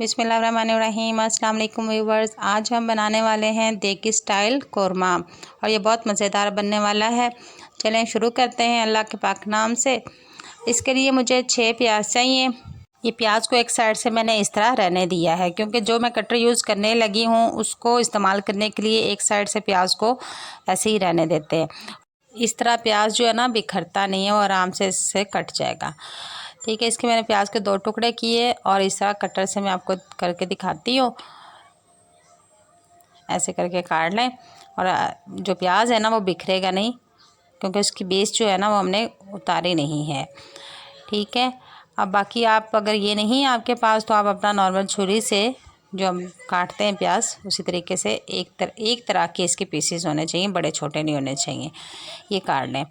बिस्मिल्लाहिर्रहमानिर्रहीम। अस्सलाम वालेकुम व्यूवर्स। आज हम बनाने वाले हैं देगी स्टाइल कोरमा और ये बहुत मज़ेदार बनने वाला है। चलें शुरू करते हैं अल्लाह के पाक नाम से। इसके लिए मुझे 6 प्याज चाहिए। ये प्याज को एक साइड से मैंने इस तरह रहने दिया है क्योंकि जो मैं कटर यूज़ करने लगी हूँ उसको इस्तेमाल करने के लिए एक साइड से प्याज को ऐसे ही रहने देते हैं। इस तरह प्याज जो है ना बिखरता नहीं है और आराम से इससे कट जाएगा। ठीक है, इसके मैंने प्याज के 2 टुकड़े किए और इस तरह कटर से मैं आपको करके दिखाती हूँ। ऐसे करके काट लें और जो प्याज है ना वो बिखरेगा नहीं क्योंकि उसकी बेस जो है ना वो हमने उतारी नहीं है। ठीक है, अब बाकी आप अगर ये नहीं है आपके पास तो आप अपना नॉर्मल छुरी से जो हम काटते हैं प्याज उसी तरीके से एक तरह के इसके पीसेस होने चाहिए, बड़े छोटे नहीं होने चाहिए। ये काट लें।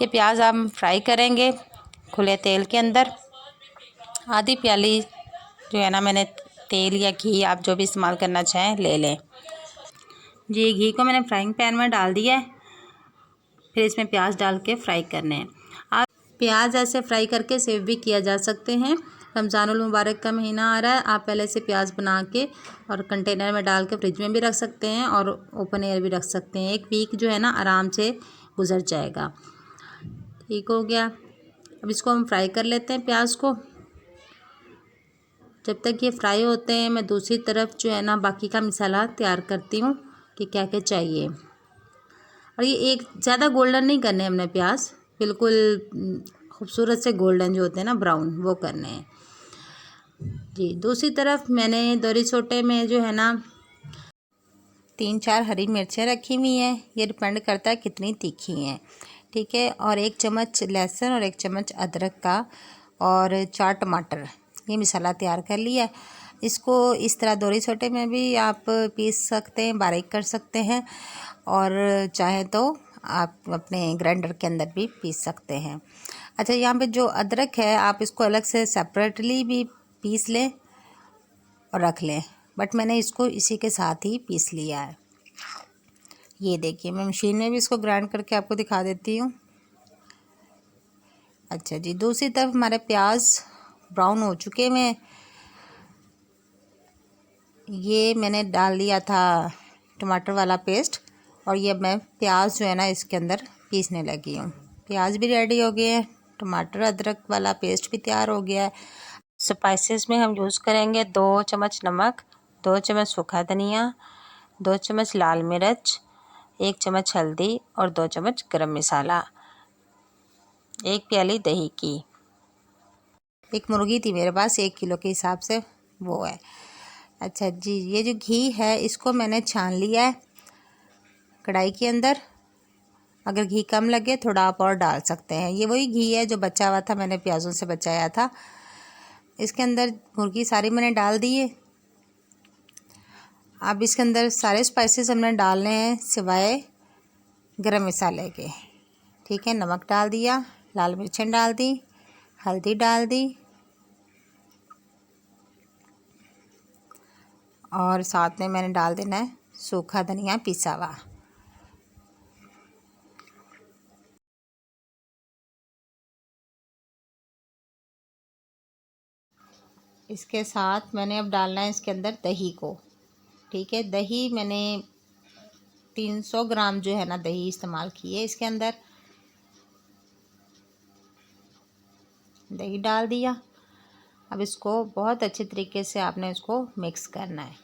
ये प्याज हम फ्राई करेंगे खुले तेल के अंदर। आधी प्याली जो है ना मैंने तेल या घी आप जो भी इस्तेमाल करना चाहें ले लें। जी, घी को मैंने फ्राइंग पैन में डाल दिया है। फिर इसमें प्याज डाल के फ्राई करने हैं। आप प्याज ऐसे फ्राई करके सेव भी किया जा सकते हैं। रमज़ानुल मुबारक का महीना आ रहा है, आप पहले से प्याज बना के और कंटेनर में डाल के फ्रिज में भी रख सकते हैं और ओपन एयर भी रख सकते हैं। एक वीक जो है ना आराम से गुजर जाएगा। ठीक हो गया। अब इसको हम फ्राई कर लेते हैं प्याज को। जब तक ये फ्राई होते हैं मैं दूसरी तरफ जो है ना बाकी का मसाला तैयार करती हूँ कि क्या क्या चाहिए। और ये एक ज़्यादा गोल्डन नहीं करने हमने प्याज, बिल्कुल खूबसूरत से गोल्डन जो होते हैं ना ब्राउन वो करने हैं। जी, दूसरी तरफ मैंने दोरी सोटे में जो है ना 3-4 हरी मिर्चें रखी हुई हैं। ये डिपेंड करता है कितनी तीखी हैं। ठीक है, और 1 चम्मच लहसुन और 1 चम्मच अदरक का और 4 टमाटर ये मसाला तैयार कर लिया है। इसको इस तरह दोरी छोटे में भी आप पीस सकते हैं, बारीक कर सकते हैं और चाहे तो आप अपने ग्राइंडर के अंदर भी पीस सकते हैं। अच्छा, यहाँ पे जो अदरक है आप इसको अलग से सेपरेटली भी पीस लें और रख लें, बट मैंने इसको इसी के साथ ही पीस लिया है। ये देखिए, मैं मशीन में भी इसको ग्राइंड करके आपको दिखा देती हूँ। अच्छा जी, दूसरी तरफ हमारे प्याज ब्राउन हो चुके हैं। ये मैंने डाल दिया था टमाटर वाला पेस्ट और ये मैं प्याज जो है ना इसके अंदर पीसने लगी हूँ। प्याज भी रेडी हो गए हैं, टमाटर अदरक वाला पेस्ट भी तैयार हो गया है। स्पाइसेस में हम यूज़ करेंगे 2 चम्मच नमक, 2 चम्मच सूखा धनिया, 2 चम्मच लाल मिर्च, 1 चम्मच हल्दी और 2 चम्मच गरम मसाला, 1 प्याली दही की। एक मुर्गी थी मेरे पास 1 किलो के हिसाब से वो है। अच्छा जी, ये जो घी है इसको मैंने छान लिया है कढ़ाई के अंदर। अगर घी कम लगे थोड़ा आप और डाल सकते हैं। ये वही घी है जो बचा हुआ था, मैंने प्याज़ों से बचाया था। इसके अंदर मुर्गी सारी मैंने डाल दी है। अब इसके अंदर सारे स्पाइसेस हमने डालने हैं सिवाय गरम मसाले के। ठीक है, नमक डाल दिया, लाल मिर्चें डाल दी, हल्दी डाल दी और साथ में मैंने डाल देना है सूखा धनिया पिसा हुआ। इसके साथ मैंने अब डालना है इसके अंदर दही को। ठीक है, दही मैंने 300 ग्राम जो है ना दही इस्तेमाल की है। इसके अंदर दही डाल दिया। अब इसको बहुत अच्छे तरीके से आपने इसको मिक्स करना है।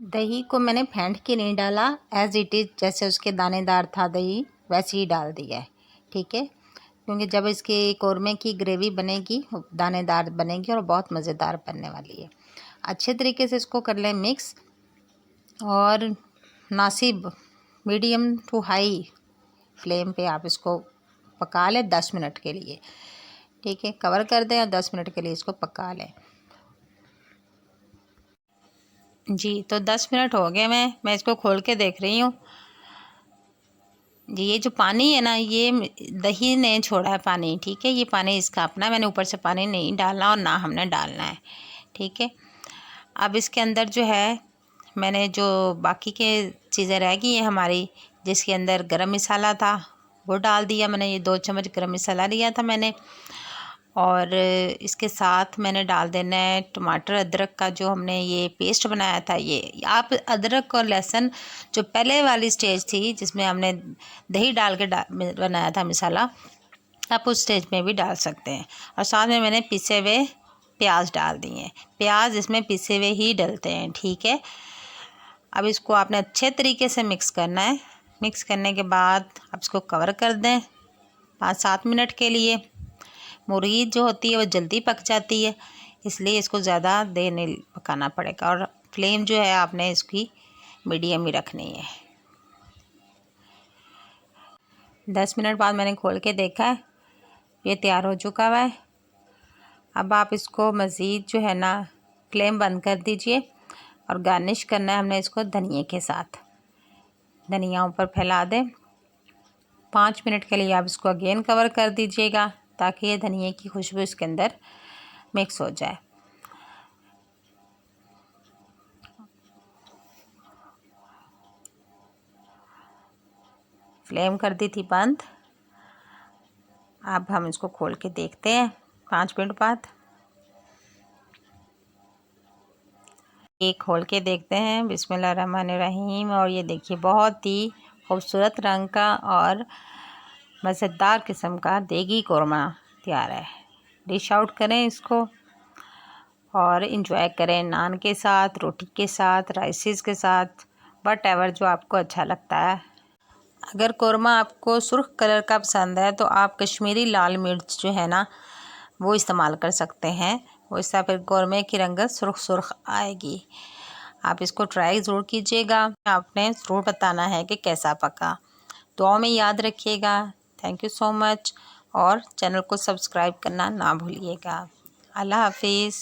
दही को मैंने फेंट के नहीं डाला, एज इट इज़ जैसे उसके दानेदार था दही वैसे ही डाल दिया है। ठीक है, क्योंकि जब इसके कौरमे की ग्रेवी बनेगी दानेदार बनेगी और बहुत मज़ेदार बनने वाली है। अच्छे तरीके से इसको कर लें मिक्स और Nasib medium to high flame पे आप इसको पका लें 10 मिनट के लिए। ठीक है, कवर कर दें और 10 मिनट के लिए इसको पका लें। जी, तो 10 मिनट हो गए मैं इसको खोल के देख रही हूँ। जी, ये जो पानी है ना ये दही ने छोड़ा है पानी। ठीक है, ये पानी इसका अपना, मैंने ऊपर से पानी नहीं डालना और ना हमने डालना है। ठीक है, अब इसके अंदर जो है मैंने जो बाकी के चीज़ें रह गई हैं हमारी, जिसके अंदर गरम मसाला था वो डाल दिया मैंने। ये 2 चम्मच गरम मसाला लिया था मैंने और इसके साथ मैंने डाल देना है टमाटर अदरक का जो हमने ये पेस्ट बनाया था। ये आप अदरक और लहसुन जो पहले वाली स्टेज थी जिसमें हमने दही डाल के बनाया था मसाला, आप उस स्टेज में भी डाल सकते हैं। और साथ में मैंने पिसे हुए प्याज डाल दिए हैं। प्याज इसमें पिसे हुए ही डलते हैं, ठीक है। अब इसको आपने अच्छे तरीके से मिक्स करना है। मिक्स करने के बाद आप इसको कवर कर दें 5-7 मिनट के लिए। मुर्गी जो होती है वो जल्दी पक जाती है, इसलिए इसको ज़्यादा देर नहीं पकाना पड़ेगा। और फ्लेम जो है आपने इसकी मीडियम ही रखनी है। 10 मिनट बाद मैंने खोल के देखा है, ये तैयार हो चुका हुआ है। अब आप इसको मज़ीद जो है ना फ्लेम बंद कर दीजिए और गार्निश करना है हमने इसको धनिए के साथ। धनिया ऊपर फैला दें। 5 मिनट के लिए आप इसको अगेन कवर कर दीजिएगा ताकि ये धनिए की खुशबू इसके अंदर मिक्स हो जाए। फ्लेम कर दी थी बंद। अब हम इसको खोल के देखते हैं 5 मिनट बाद। ये खोल के देखते हैं, बिस्मिल्लाहिर्रहमानिर्रहीम। और ये देखिए बहुत ही खूबसूरत रंग का और मज़ेदार किस्म का देगी कोरमा तैयार है। डिश आउट करें इसको और इंजॉय करें नान के साथ, रोटी के साथ, राइसेस के साथ, वट एवर जो आपको अच्छा लगता है। अगर कोरमा आपको सुर्ख कलर का पसंद है तो आप कश्मीरी लाल मिर्च जो है ना वो इस्तेमाल कर सकते हैं। वो इससे फिर कोरमे की रंगत सुर्ख सुर्ख आएगी। आप इसको ट्राई ज़रूर कीजिएगा। आपने ज़रूर बताना है कि कैसा पका। दुआ में याद रखिएगा। Thank you so much. और चैनल को सब्सक्राइब करना ना भूलिएगा। अल्लाह हाफिज़।